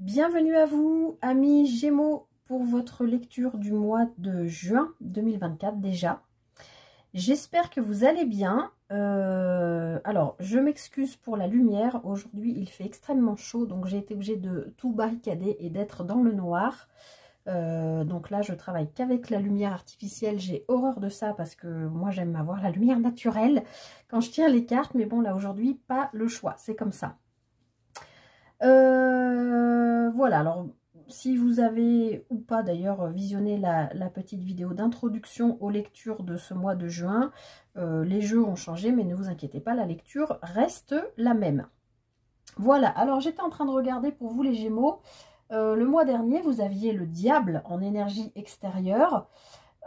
Bienvenue à vous, amis Gémeaux, pour votre lecture du mois de juin 2024 déjà. J'espère que vous allez bien. Alors, je m'excuse pour la lumière. Aujourd'hui, il fait extrêmement chaud, donc j'ai été obligée de tout barricader et d'être dans le noir. Donc là, je travaille qu'avec la lumière artificielle. J'ai horreur de ça parce que moi, j'aime avoir la lumière naturelle quand je tire les cartes. Mais bon, là, aujourd'hui, pas le choix. C'est comme ça. Voilà, alors si vous avez ou pas d'ailleurs visionné la petite vidéo d'introduction aux lectures de ce mois de juin, les jeux ont changé, mais ne vous inquiétez pas, la lecture reste la même. Voilà, alors j'étais en train de regarder pour vous les Gémeaux, le mois dernier vous aviez le diable en énergie extérieure,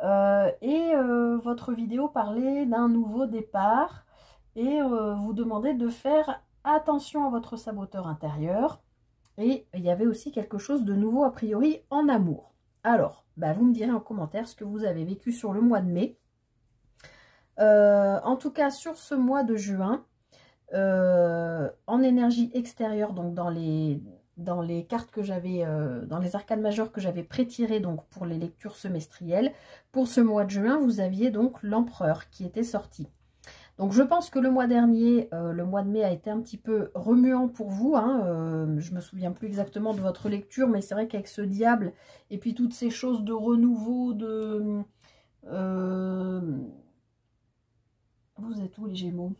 et votre vidéo parlait d'un nouveau départ, et vous demandait de faire attention à votre saboteur intérieur. Et il y avait aussi quelque chose de nouveau a priori en amour. Alors, vous me direz en commentaire ce que vous avez vécu sur le mois de mai. En tout cas, sur ce mois de juin, en énergie extérieure, donc dans les cartes que j'avais, dans les arcanes majeures que j'avais pré-tirées donc pour les lectures semestrielles, pour ce mois de juin, vous aviez donc l'empereur qui était sorti. Donc je pense que le mois dernier, le mois de mai a été un petit peu remuant pour vous. Je me souviens plus exactement de votre lecture, mais c'est vrai qu'avec ce diable et puis toutes ces choses de renouveau, de... Vous êtes où les Gémeaux?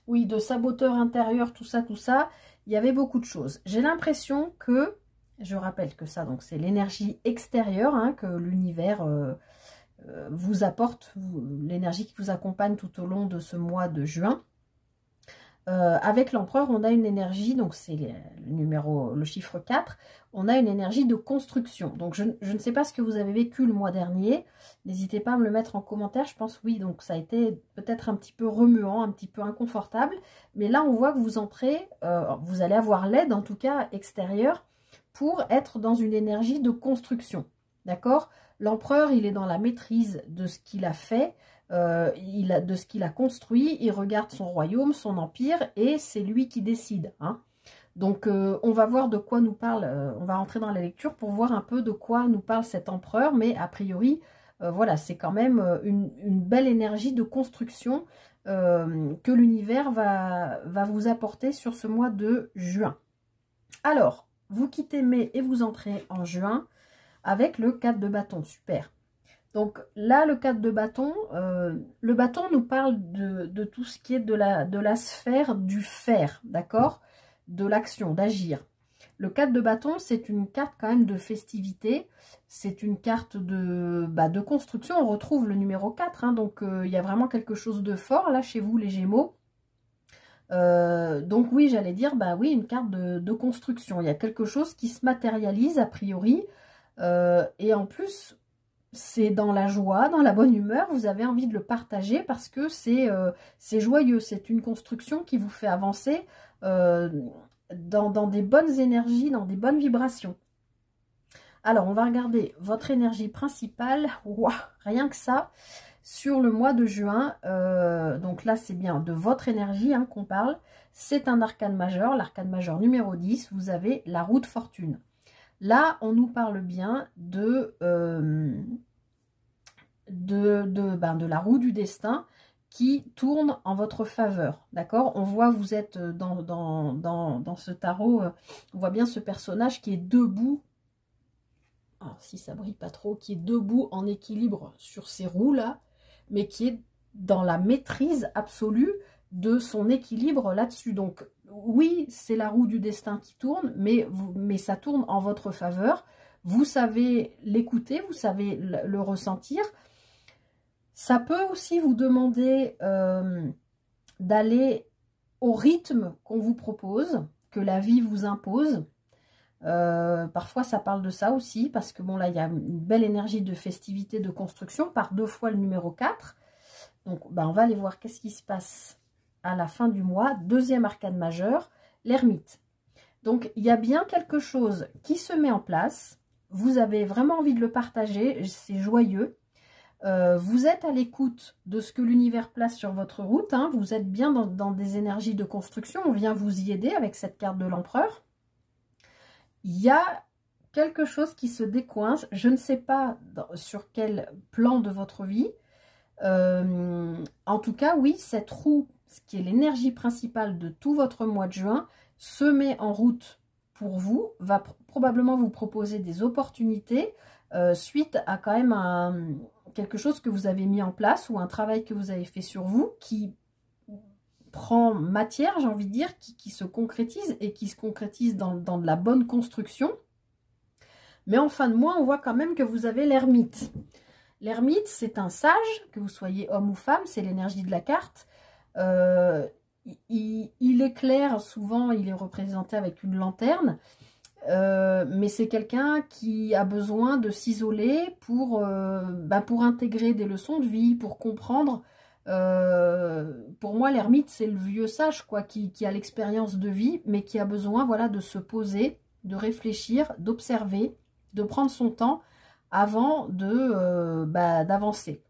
Oui, de saboteur intérieur, tout ça, il y avait beaucoup de choses. J'ai l'impression que, je rappelle que ça, donc c'est l'énergie extérieure, que l'univers... vous apporte, l'énergie qui vous accompagne tout au long de ce mois de juin. Avec l'empereur, on a une énergie, donc c'est le chiffre 4, on a une énergie de construction. Donc je ne sais pas ce que vous avez vécu le mois dernier, n'hésitez pas à me le mettre en commentaire, je pense oui, donc ça a été peut-être un petit peu remuant, un petit peu inconfortable, mais là on voit que vous entrez, vous allez avoir l'aide en tout cas extérieure, pour être dans une énergie de construction, d'accord ? L'empereur, il est dans la maîtrise de ce qu'il a fait, de ce qu'il a construit. Il regarde son royaume, son empire, et c'est lui qui décide. Donc, on va voir de quoi nous parle, on va rentrer dans la lecture pour voir un peu de quoi nous parle cet empereur. Mais a priori, voilà, c'est quand même une belle énergie de construction que l'univers va vous apporter sur ce mois de juin. Alors, vous quittez mai et vous entrez en juin avec le 4 de bâton, super. Donc là, le 4 de bâton, le bâton nous parle de tout ce qui est de la sphère du faire, d'accord? De l'action, d'agir. Le 4 de bâton, c'est une carte quand même de festivité, c'est une carte de construction, on retrouve le numéro 4, donc il y a vraiment quelque chose de fort là chez vous les Gémeaux. Donc oui, j'allais dire, oui, une carte de construction, il y a quelque chose qui se matérialise a priori, et en plus, c'est dans la joie, dans la bonne humeur, vous avez envie de le partager parce que c'est joyeux, c'est une construction qui vous fait avancer dans des bonnes énergies, dans des bonnes vibrations. Alors, on va regarder votre énergie principale, wow, rien que ça, sur le mois de juin. Donc là, c'est bien de votre énergie qu'on parle. C'est un arcane majeur, l'arcane majeur numéro 10, vous avez la roue de fortune. Là, on nous parle bien de la roue du destin qui tourne en votre faveur, d'accord? On voit, vous êtes dans ce tarot, on voit bien ce personnage qui est debout, alors si ça brille pas trop, qui est debout en équilibre sur ces roues-là, mais qui est dans la maîtrise absolue de son équilibre là-dessus. Donc oui, c'est la roue du destin qui tourne, mais ça tourne en votre faveur. Vous savez l'écouter, vous savez le ressentir. Ça peut aussi vous demander d'aller au rythme qu'on vous propose, que la vie vous impose. Parfois, ça parle de ça aussi, parce que bon, là, il y a une belle énergie de festivité, de construction, par 2 fois le numéro 4. Donc, on va aller voir qu'est-ce qui se passe à la fin du mois. Deuxième arcane majeur, l'ermite. Donc, il y a bien quelque chose qui se met en place. Vous avez vraiment envie de le partager, c'est joyeux. Vous êtes à l'écoute de ce que l'univers place sur votre route. Vous êtes bien dans des énergies de construction. On vient vous y aider avec cette carte de l'empereur. il y a quelque chose qui se décoince. Je ne sais pas sur quel plan de votre vie. En tout cas, oui, cette roue, ce qui est l'énergie principale de tout votre mois de juin, se met en route pour vous, va probablement vous proposer des opportunités suite à quand même quelque chose que vous avez mis en place ou un travail que vous avez fait sur vous qui prend matière, j'ai envie de dire, qui se concrétise et qui se concrétise dans de la bonne construction. Mais en fin de mois, on voit quand même que vous avez l'ermite. L'ermite, c'est un sage, que vous soyez homme ou femme, c'est l'énergie de la carte. Il éclaire, souvent il est représenté avec une lanterne, mais c'est quelqu'un qui a besoin de s'isoler pour intégrer des leçons de vie, pour comprendre. Pour moi, l'ermite, c'est le vieux sage, quoi, qui a l'expérience de vie, mais qui a besoin, voilà, de se poser, de réfléchir, d'observer, de prendre son temps avant d'avancer.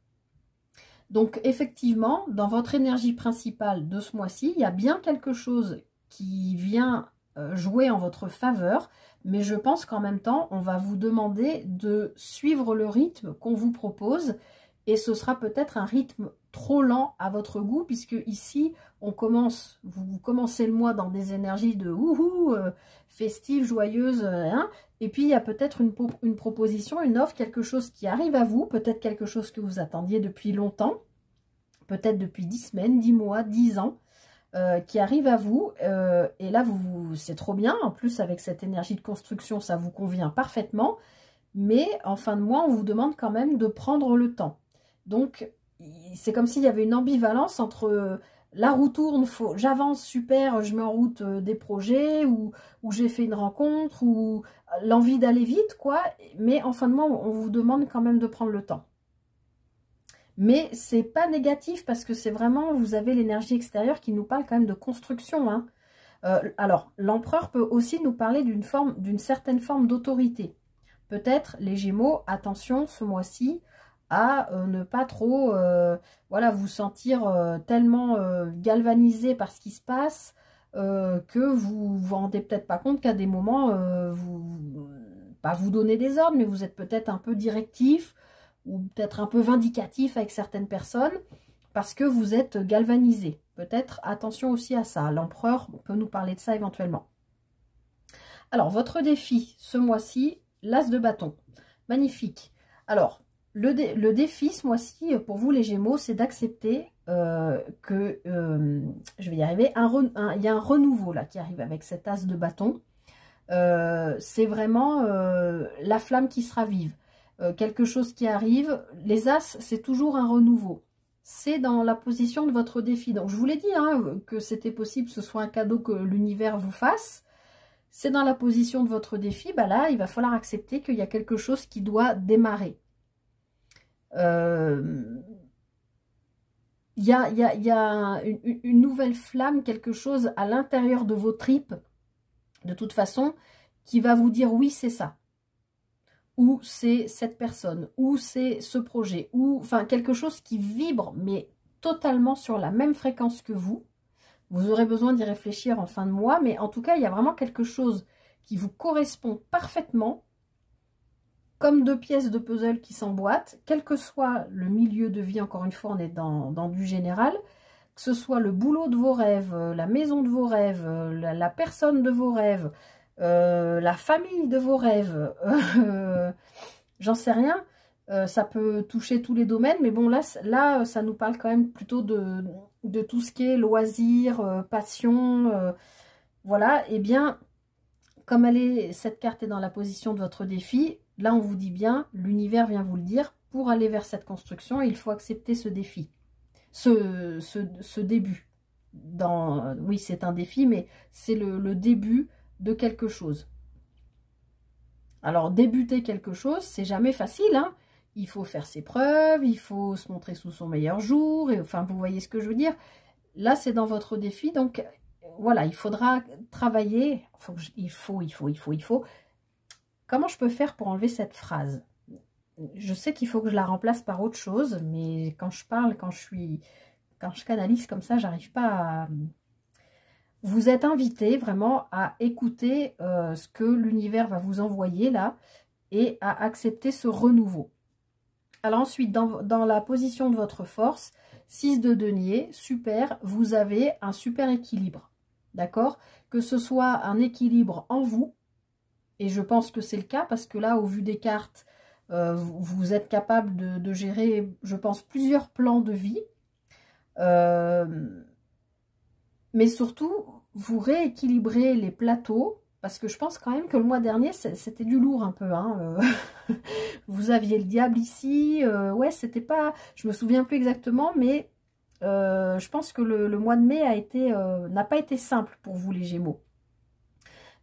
Donc, effectivement, dans votre énergie principale de ce mois-ci, il y a bien quelque chose qui vient jouer en votre faveur, mais je pense qu'en même temps, on va vous demander de suivre le rythme qu'on vous propose, et ce sera peut-être un rythme trop lent à votre goût, puisque ici, vous commencez le mois dans des énergies de wouhou, festives, joyeuses, hein, et puis il y a peut-être une proposition, une offre, quelque chose qui arrive à vous, peut-être quelque chose que vous attendiez depuis longtemps, peut-être depuis 10 semaines, 10 mois, 10 ans, qui arrive à vous, et là, c'est trop bien, en plus avec cette énergie de construction, ça vous convient parfaitement, mais en fin de mois, on vous demande quand même de prendre le temps. Donc, c'est comme s'il y avait une ambivalence entre la roue tourne, j'avance, super, je mets en route des projets, ou j'ai fait une rencontre, ou l'envie d'aller vite, quoi, mais en fin de mois, on vous demande quand même de prendre le temps. Mais c'est pas négatif parce que c'est vraiment, vous avez l'énergie extérieure qui nous parle quand même de construction, hein. Alors, l'empereur peut aussi nous parler d'une certaine forme d'autorité. Peut-être les Gémeaux, attention ce mois-ci à ne pas trop voilà, vous sentir tellement galvanisé par ce qui se passe que vous vous rendez peut-être pas compte qu'à des moments, pas vous donner des ordres, mais vous êtes peut-être un peu directif ou peut-être un peu vindicatif avec certaines personnes parce que vous êtes galvanisé. Peut-être attention aussi à ça. L'empereur peut nous parler de ça éventuellement. Alors, votre défi ce mois-ci, l'as de bâton. Magnifique. Alors, le défi ce mois-ci, pour vous les Gémeaux, c'est d'accepter que, je vais y arriver, il y a un renouveau là qui arrive avec cet as de bâton. C'est vraiment la flamme qui se ravive. Quelque chose qui arrive. Les as, c'est toujours un renouveau. C'est dans la position de votre défi. Donc, je vous l'ai dit hein, que c'était possible que ce soit un cadeau que l'univers vous fasse. C'est dans la position de votre défi. Bah là, il va falloir accepter qu'il y a quelque chose qui doit démarrer. Il y a une nouvelle flamme, quelque chose à l'intérieur de vos tripes, de toute façon, qui va vous dire oui, c'est ça. Ou c'est cette personne, ou c'est ce projet, ou enfin quelque chose qui vibre, mais totalement sur la même fréquence que vous. Vous aurez besoin d'y réfléchir en fin de mois, mais en tout cas, il y a vraiment quelque chose qui vous correspond parfaitement, comme deux pièces de puzzle qui s'emboîtent, quel que soit le milieu de vie, encore une fois, on est dans du général, que ce soit le boulot de vos rêves, la maison de vos rêves, la personne de vos rêves, la famille de vos rêves, j'en sais rien, ça peut toucher tous les domaines, mais bon, là ça nous parle quand même plutôt de tout ce qui est loisirs, passion, voilà, et bien, comme cette carte est dans la position de votre défi, là on vous dit bien, l'univers vient vous le dire, pour aller vers cette construction, il faut accepter ce défi, ce début. Oui, c'est un défi, mais c'est le début de quelque chose. Alors, débuter quelque chose, c'est jamais facile, hein. Il faut faire ses preuves, il faut se montrer sous son meilleur jour, et enfin, vous voyez ce que je veux dire. Là, c'est dans votre défi, donc voilà, il faudra travailler. Il faut. Comment je peux faire pour enlever cette phrase? Je sais qu'il faut que je la remplace par autre chose, mais quand je parle, quand je canalise comme ça, j'arrive pas vous êtes invité vraiment à écouter ce que l'univers va vous envoyer là et à accepter ce renouveau. Alors ensuite, dans la position de votre force, 6 de denier, super, vous avez un super équilibre, d'accord? Que ce soit un équilibre en vous, et je pense que c'est le cas, parce que là, au vu des cartes, vous êtes capable de gérer, je pense, plusieurs plans de vie. Mais surtout, vous rééquilibrez les plateaux, parce que je pense quand même que le mois dernier, c'était du lourd un peu. Hein, vous aviez le diable ici, ouais, c'était pas... Je me souviens plus exactement, mais je pense que le mois de mai n'a pas été simple pour vous les Gémeaux.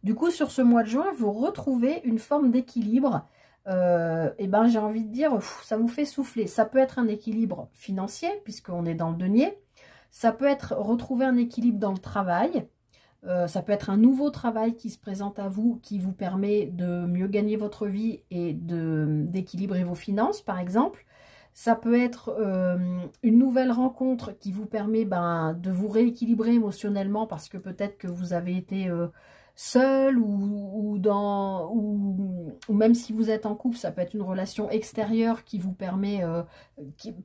Du coup, sur ce mois de juin, vous retrouvez une forme d'équilibre. Et ben, j'ai envie de dire, ça vous fait souffler. Ça peut être un équilibre financier, puisqu'on est dans le denier. Ça peut être retrouver un équilibre dans le travail. Ça peut être un nouveau travail qui se présente à vous, qui vous permet de mieux gagner votre vie et d'équilibrer vos finances, par exemple. Ça peut être une nouvelle rencontre qui vous permet de vous rééquilibrer émotionnellement, parce que peut-être que vous avez été seul ou même si vous êtes en couple, ça peut être une relation extérieure qui vous permet,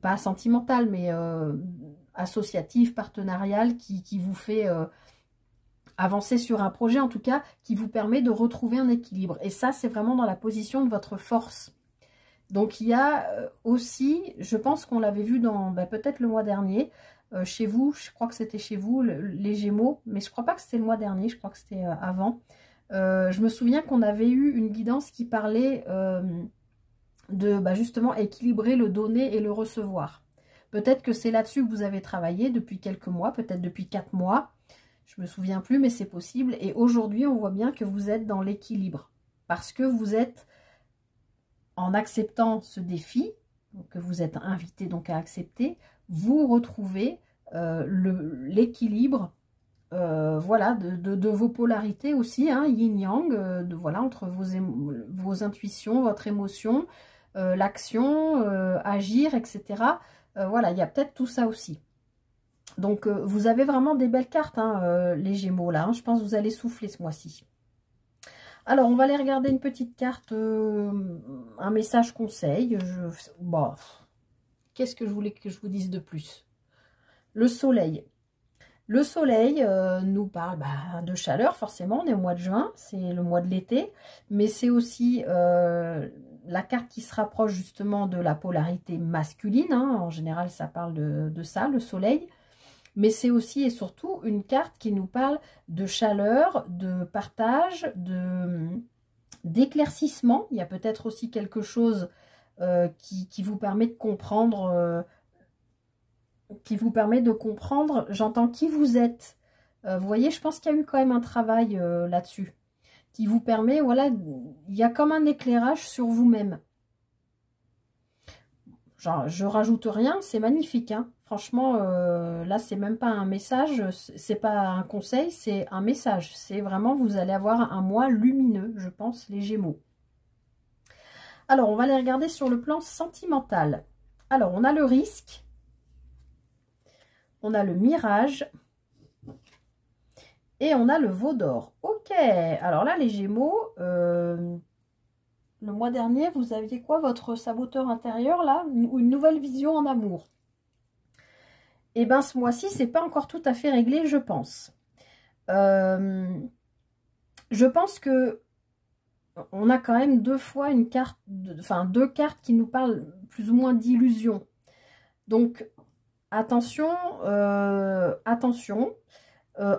pas sentimentale, mais associative, partenariale, qui vous fait avancer sur un projet, en tout cas, qui vous permet de retrouver un équilibre. Et ça, c'est vraiment dans la position de votre force. Donc, il y a aussi, je pense qu'on l'avait vu dans peut-être le mois dernier, chez vous, je crois que c'était chez vous, les Gémeaux, mais je crois pas que c'était le mois dernier, je crois que c'était avant. Je me souviens qu'on avait eu une guidance qui parlait de justement équilibrer le donner et le recevoir. Peut-être que c'est là-dessus que vous avez travaillé depuis quelques mois, peut-être depuis 4 mois, je me souviens plus, mais c'est possible. Et aujourd'hui, on voit bien que vous êtes dans l'équilibre, parce que vous êtes, en acceptant ce défi, que vous êtes invité donc à accepter, vous retrouvez l'équilibre voilà, de vos polarités aussi, hein, yin-yang, voilà, entre vos intuitions, votre émotion, l'action, agir, etc. Voilà, il y a peut-être tout ça aussi. Donc, vous avez vraiment des belles cartes, hein, les Gémeaux, là. Hein, je pense que vous allez souffler ce mois-ci. Alors, on va aller regarder une petite carte, un message conseil. Bon, qu'est-ce que je voulais que je vous dise de plus? Le soleil. Le soleil nous parle de chaleur, forcément, on est au mois de juin, c'est le mois de l'été, mais c'est aussi la carte qui se rapproche justement de la polarité masculine, hein. En général, ça parle de ça, le soleil, mais c'est aussi et surtout une carte qui nous parle de chaleur, de partage, d'éclaircissement. Il y a peut-être aussi quelque chose qui vous permet de comprendre... j'entends qui vous êtes. Vous voyez, je pense qu'il y a eu quand même un travail là-dessus, qui vous permet, voilà, il y a comme un éclairage sur vous-même. Genre, je rajoute rien, c'est magnifique, hein. Franchement, là, c'est même pas un message, c'est pas un conseil, c'est un message. C'est vraiment, vous allez avoir un mois lumineux, je pense, les Gémeaux. Alors, on va les regarder sur le plan sentimental. Alors, on a le risque. On a le mirage. Et on a le veau d'or. Ok, alors là, les Gémeaux, le mois dernier, vous aviez quoi, votre saboteur intérieur, là? Une nouvelle vision en amour. Et bien, ce mois-ci, c'est pas encore tout à fait réglé, je pense. Je pense que on a quand même deux fois une carte, deux cartes qui nous parlent plus ou moins d'illusion. Donc, attention, attention.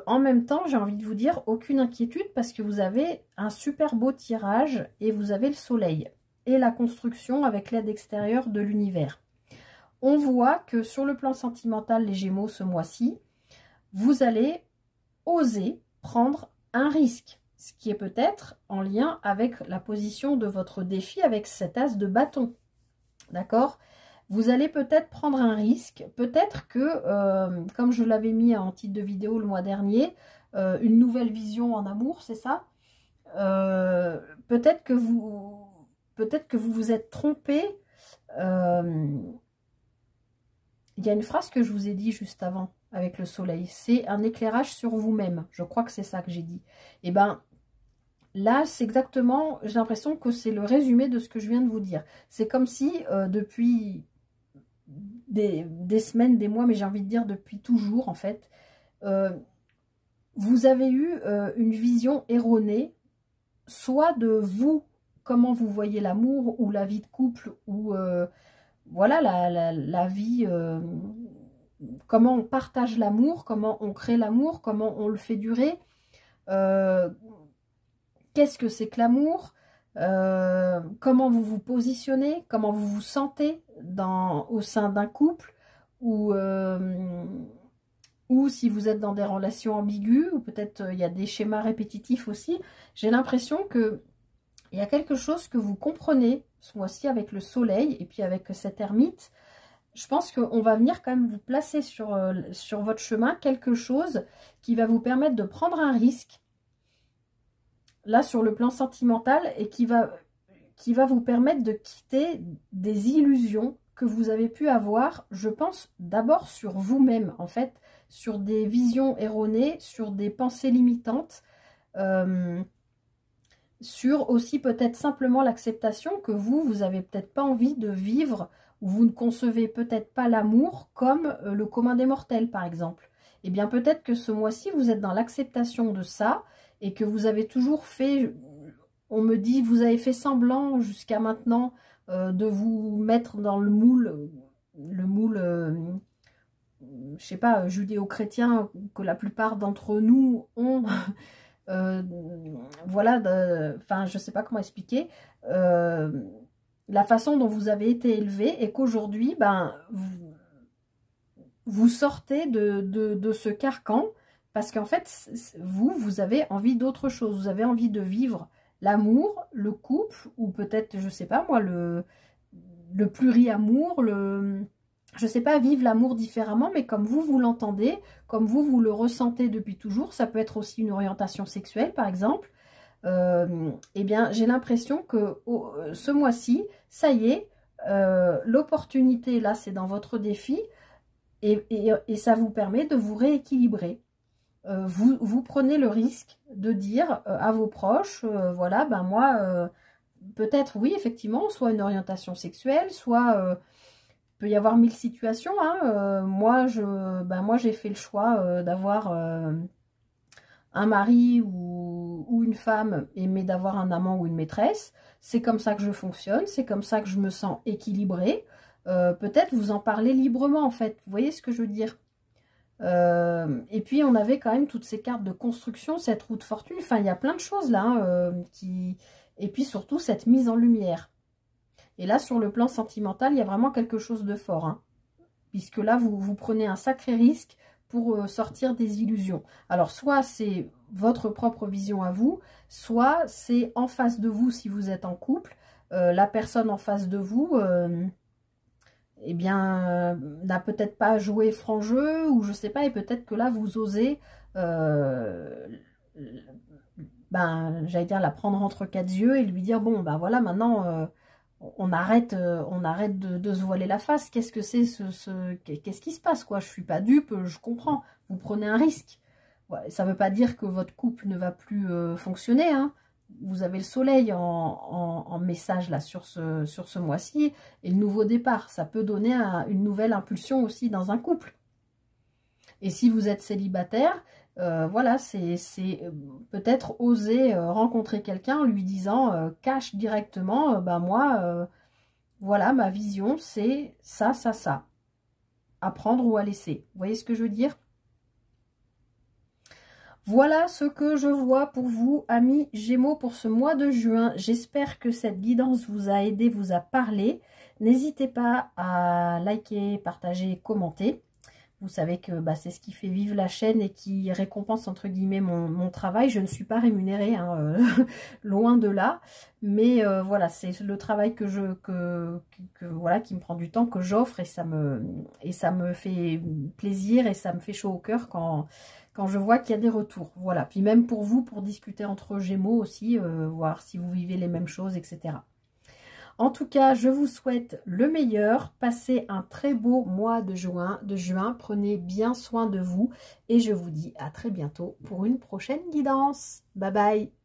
En même temps, j'ai envie de vous dire, aucune inquiétude, parce que vous avez un super beau tirage et vous avez le soleil et la construction avec l'aide extérieure de l'univers. On voit que sur le plan sentimental, les Gémeaux, ce mois-ci, vous allez oser prendre un risque, ce qui est peut-être en lien avec la position de votre défi avec cet as de bâton. D'accord ? Vous allez peut-être prendre un risque, peut-être que, comme je l'avais mis en titre de vidéo le mois dernier, une nouvelle vision en amour, c'est ça? Peut-être que vous vous êtes trompé. Il y a une phrase que je vous ai dit juste avant. avec le soleil. C'est un éclairage sur vous-même. Je crois que c'est ça que j'ai dit. Et ben là, c'est exactement, j'ai l'impression que c'est le résumé de ce que je viens de vous dire. C'est comme si depuis des semaines, des mois, mais j'ai envie de dire depuis toujours en fait, vous avez eu une vision erronée, soit de vous, comment vous voyez l'amour ou la vie de couple, ou voilà la vie, comment on partage l'amour, comment on crée l'amour, comment on le fait durer, qu'est-ce que c'est que l'amour, comment vous vous positionnez, comment vous vous sentez au sein d'un couple, ou si vous êtes dans des relations ambiguës, ou peut-être il y a des schémas répétitifs aussi. J'ai l'impression que il y a quelque chose que vous comprenez ce mois-ci avec le soleil et puis avec cet ermite. Je pense qu'on va venir quand même vous placer sur votre chemin quelque chose qui va vous permettre de prendre un risque, là sur le plan sentimental, et qui va vous permettre de quitter des illusions que vous avez pu avoir, je pense d'abord sur vous-même en fait, sur des visions erronées, sur des pensées limitantes, sur aussi peut-être simplement l'acceptation que vous avez peut-être pas envie de vivre, ou vous ne concevez peut-être pas l'amour comme le commun des mortels par exemple. Et bien peut-être que ce mois-ci vous êtes dans l'acceptation de ça, et que vous avez toujours fait, on me dit, vous avez fait semblant jusqu'à maintenant de vous mettre dans le moule, je sais pas, judéo-chrétien, que la plupart d'entre nous ont. Voilà, enfin, je sais pas comment expliquer, la façon dont vous avez été élevé, et qu'aujourd'hui, ben, vous sortez de ce carcan, parce qu'en fait, vous avez envie d'autre chose, vous avez envie de vivre l'amour, le couple, ou peut-être, je sais pas moi, le pluriamour, je sais pas, vivre l'amour différemment, mais comme vous l'entendez, comme vous le ressentez depuis toujours. Ça peut être aussi une orientation sexuelle, par exemple. Eh bien, j'ai l'impression que ce mois-ci, ça y est, l'opportunité, là, c'est dans votre défi, et ça vous permet de vous rééquilibrer. Vous prenez le risque de dire à vos proches, voilà, ben moi, peut-être, oui, effectivement, soit une orientation sexuelle, soit... peut y avoir 1000 situations, hein. Moi, j'ai fait le choix d'avoir un mari ou une femme, mais d'avoir un amant ou une maîtresse. C'est comme ça que je fonctionne, c'est comme ça que je me sens équilibrée. Peut-être vous en parler librement, en fait. Vous voyez ce que je veux dire? Et puis, on avait quand même toutes ces cartes de construction, cette roue de fortune. Enfin, il y a plein de choses là, hein, et puis surtout, cette mise en lumière. Et là, sur le plan sentimental, il y a vraiment quelque chose de fort, hein, puisque là, vous prenez un sacré risque pour sortir des illusions. Alors, soit c'est votre propre vision à vous, soit c'est en face de vous, si vous êtes en couple, la personne en face de vous, eh bien, n'a peut-être pas joué franc jeu, ou je sais pas, et peut-être que là, vous osez, j'allais dire, la prendre entre quatre yeux et lui dire, bon, ben voilà, maintenant... on arrête de se voiler la face. Qu'est-ce que c'est qu'est-ce qui se passe, quoi? Je suis pas dupe, je comprends. Vous prenez un risque. Ouais, ça veut pas dire que votre couple ne va plus fonctionner, hein. Vous avez le soleil en message là sur ce mois-ci, et le nouveau départ. Ça peut donner une nouvelle impulsion aussi dans un couple. Et si vous êtes célibataire, voilà, c'est peut-être oser rencontrer quelqu'un en lui disant, cache directement, moi, voilà, ma vision, c'est ça, ça, ça. À prendre ou à laisser. Vous voyez ce que je veux dire? Voilà ce que je vois pour vous, amis Gémeaux, pour ce mois de juin. J'espère que cette guidance vous a aidé, vous a parlé. N'hésitez pas à liker, partager, commenter. Vous savez que c'est ce qui fait vivre la chaîne et qui récompense entre guillemets mon travail. Je ne suis pas rémunérée, hein, loin de là. Mais voilà, c'est le travail voilà, qui me prend du temps, que j'offre, et ça me fait plaisir et ça me fait chaud au cœur quand je vois qu'il y a des retours. Voilà. Puis même pour vous, pour discuter entre Gémeaux aussi, voir si vous vivez les mêmes choses, etc. En tout cas, je vous souhaite le meilleur. Passez un très beau mois de juin. Prenez bien soin de vous. Et je vous dis à très bientôt pour une prochaine guidance. Bye bye.